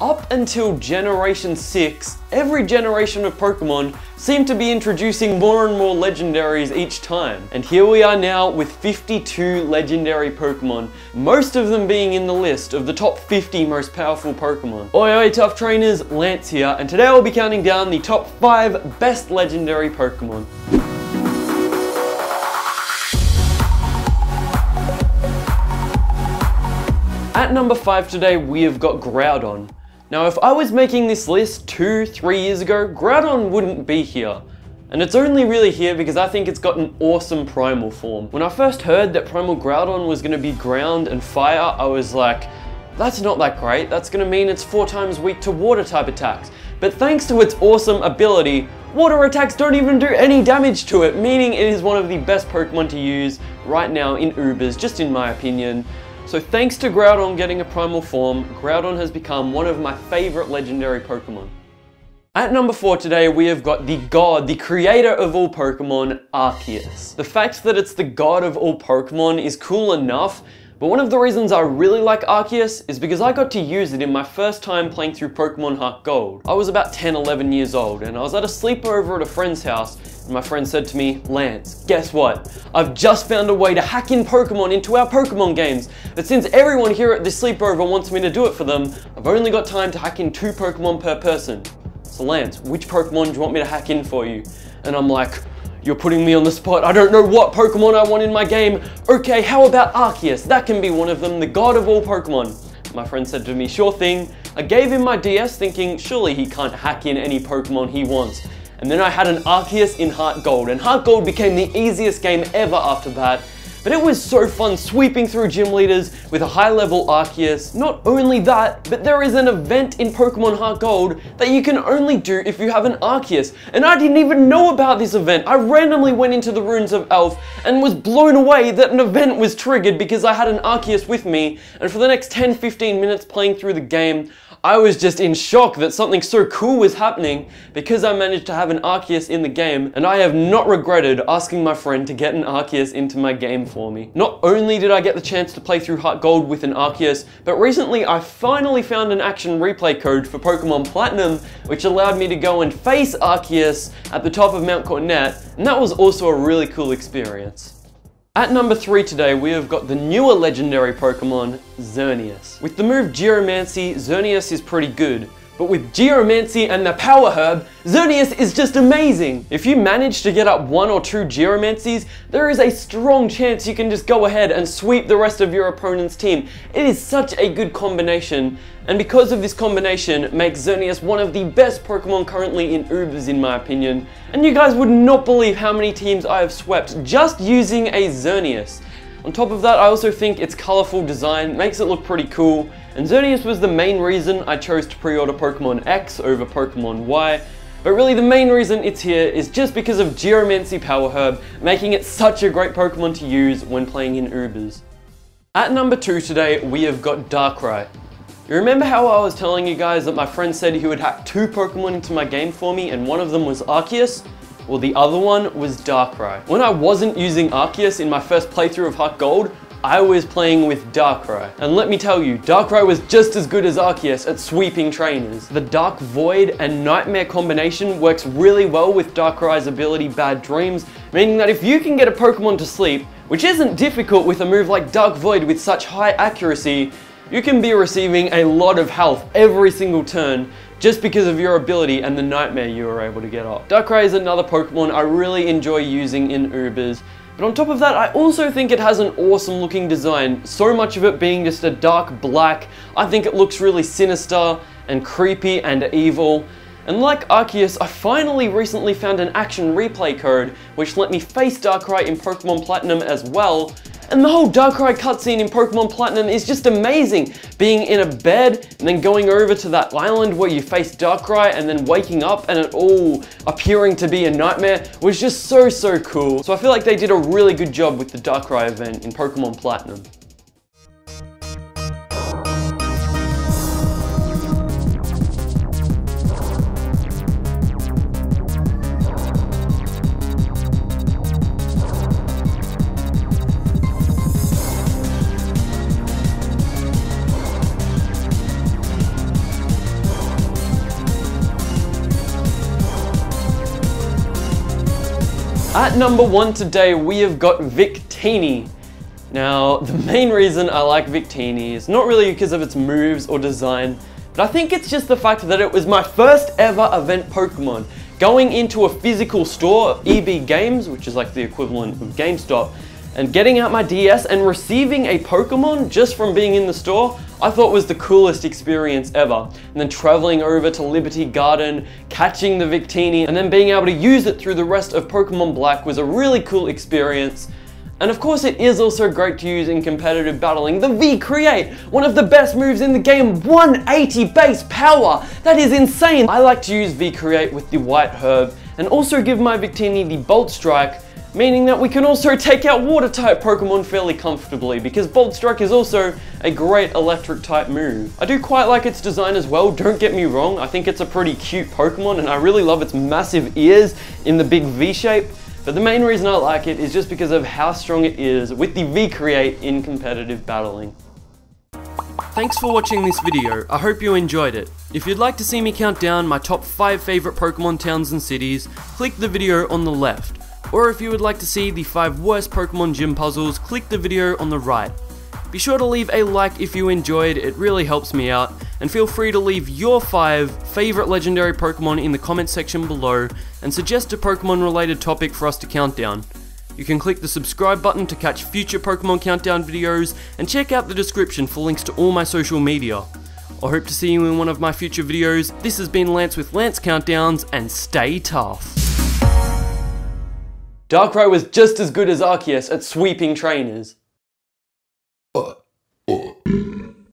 Up until Generation 6, every generation of Pokemon seemed to be introducing more and more legendaries each time. And here we are now with 52 legendary Pokemon, most of them being in the list of the top 50 most powerful Pokemon. Oi tough trainers, Lance here, and today I'll be counting down the top 5 best legendary Pokemon. At number 5 today, we have got Groudon. Now, if I was making this list 2-3 years ago, Groudon wouldn't be here. And it's only really here because I think it's got an awesome primal form. When I first heard that Primal Groudon was going to be ground and fire, I was like, that's not that great. That's going to mean it's 4 times weak to water type attacks. But thanks to its awesome ability, water attacks don't even do any damage to it, meaning it is one of the best Pokemon to use right now in Ubers, just in my opinion. So thanks to Groudon getting a primal form, Groudon has become one of my favorite legendary Pokemon. At number 4 today, we have got the god, the creator of all Pokemon, Arceus. The fact that it's the god of all Pokemon is cool enough, but one of the reasons I really like Arceus is because I got to use it in my first time playing through Pokemon Heart Gold. I was about 10-11 years old and I was at a sleepover at a friend's house and my friend said to me, Lance, guess what? I've just found a way to hack in Pokemon into our Pokemon games, but since everyone here at this sleepover wants me to do it for them, I've only got time to hack in 2 Pokemon per person. So Lance, which Pokemon do you want me to hack in for you? And I'm like, you're putting me on the spot. I don't know what Pokemon I want in my game. Okay, how about Arceus? That can be one of them, the god of all Pokemon. My friend said to me, sure thing. I gave him my DS thinking, surely he can't hack in any Pokemon he wants. And then I had an Arceus in Heart Gold, and Heart Gold became the easiest game ever after that. But it was so fun sweeping through gym leaders with a high level Arceus. Not only that, but there is an event in Pokemon Heart Gold that you can only do if you have an Arceus. And I didn't even know about this event. I randomly went into the Ruins of Elf and was blown away that an event was triggered because I had an Arceus with me. And for the next 10-15 minutes playing through the game, I was just in shock that something so cool was happening because I managed to have an Arceus in the game, and I have not regretted asking my friend to get an Arceus into my game for me. Not only did I get the chance to play through Heart Gold with an Arceus, but recently I finally found an action replay code for Pokemon Platinum, which allowed me to go and face Arceus at the top of Mount Coronet, and that was also a really cool experience. At number 3 today, we have got the newer legendary Pokemon, Xerneas. With the move Geomancy, Xerneas is pretty good. But with Geomancy and the Power Herb, Xerneas is just amazing! If you manage to get up 1 or 2 Geomancies, there is a strong chance you can just go ahead and sweep the rest of your opponent's team. It is such a good combination, and because of this combination, makes Xerneas one of the best Pokemon currently in Ubers in my opinion. And you guys would not believe how many teams I have swept just using a Xerneas. On top of that, I also think its colourful design makes it look pretty cool, and Xerneas was the main reason I chose to pre-order Pokemon X over Pokemon Y, but really the main reason it's here is just because of Geomancy Power Herb, making it such a great Pokemon to use when playing in Ubers. At number 2 today, we have got Darkrai. You remember how I was telling you guys that my friend said he would hack 2 Pokemon into my game for me and one of them was Arceus? Well, the other one was Darkrai. When I wasn't using Arceus in my first playthrough of Heart Gold, I was playing with Darkrai. And let me tell you, Darkrai was just as good as Arceus at sweeping trainers. The Dark Void and Nightmare combination works really well with Darkrai's ability Bad Dreams, meaning that if you can get a Pokemon to sleep, which isn't difficult with a move like Dark Void with such high accuracy, you can be receiving a lot of health every single turn just because of your ability and the Nightmare you were able to get up. Darkrai is another Pokemon I really enjoy using in Ubers, but on top of that, I also think it has an awesome looking design, so much of it being just a dark black. I think it looks really sinister and creepy and evil. And like Arceus, I finally recently found an action replay code which let me face Darkrai in Pokemon Platinum as well. And the whole Darkrai cutscene in Pokemon Platinum is just amazing. Being in a bed and then going over to that island where you face Darkrai and then waking up and it all appearing to be a nightmare was just so cool. So I feel like they did a really good job with the Darkrai event in Pokemon Platinum. At number 1 today, we have got Victini. Now, the main reason I like Victini is not really because of its moves or design, but I think it's just the fact that it was my first ever event Pokemon. Going into a physical store, EB Games, which is like the equivalent of GameStop, and getting out my DS and receiving a Pokemon just from being in the store, I thought was the coolest experience ever. And then traveling over to Liberty Garden, catching the Victini, and then being able to use it through the rest of Pokemon Black was a really cool experience. And of course it is also great to use in competitive battling. The V-Create, one of the best moves in the game, 180 base power, that is insane. I like to use V-Create with the White Herb and also give my Victini the Bolt Strike, meaning that we can also take out water type Pokemon fairly comfortably because Bolt Strike is also a great electric type move. I do quite like its design as well, don't get me wrong, I think it's a pretty cute Pokemon and I really love its massive ears in the big V shape, but the main reason I like it is just because of how strong it is with the V-Create in competitive battling. Thanks for watching this video, I hope you enjoyed it. If you'd like to see me count down my top 5 favourite Pokemon towns and cities, click the video on the left. Or if you would like to see the 5 worst Pokemon gym puzzles, click the video on the right. Be sure to leave a like if you enjoyed, it really helps me out, and feel free to leave your 5 favourite legendary Pokemon in the comment section below, and suggest a Pokemon related topic for us to count down. You can click the subscribe button to catch future Pokemon countdown videos, and check out the description for links to all my social media. I hope to see you in one of my future videos. This has been Lance with Lance Countdowns, and stay tough. Darkrai was just as good as Arceus at sweeping trainers.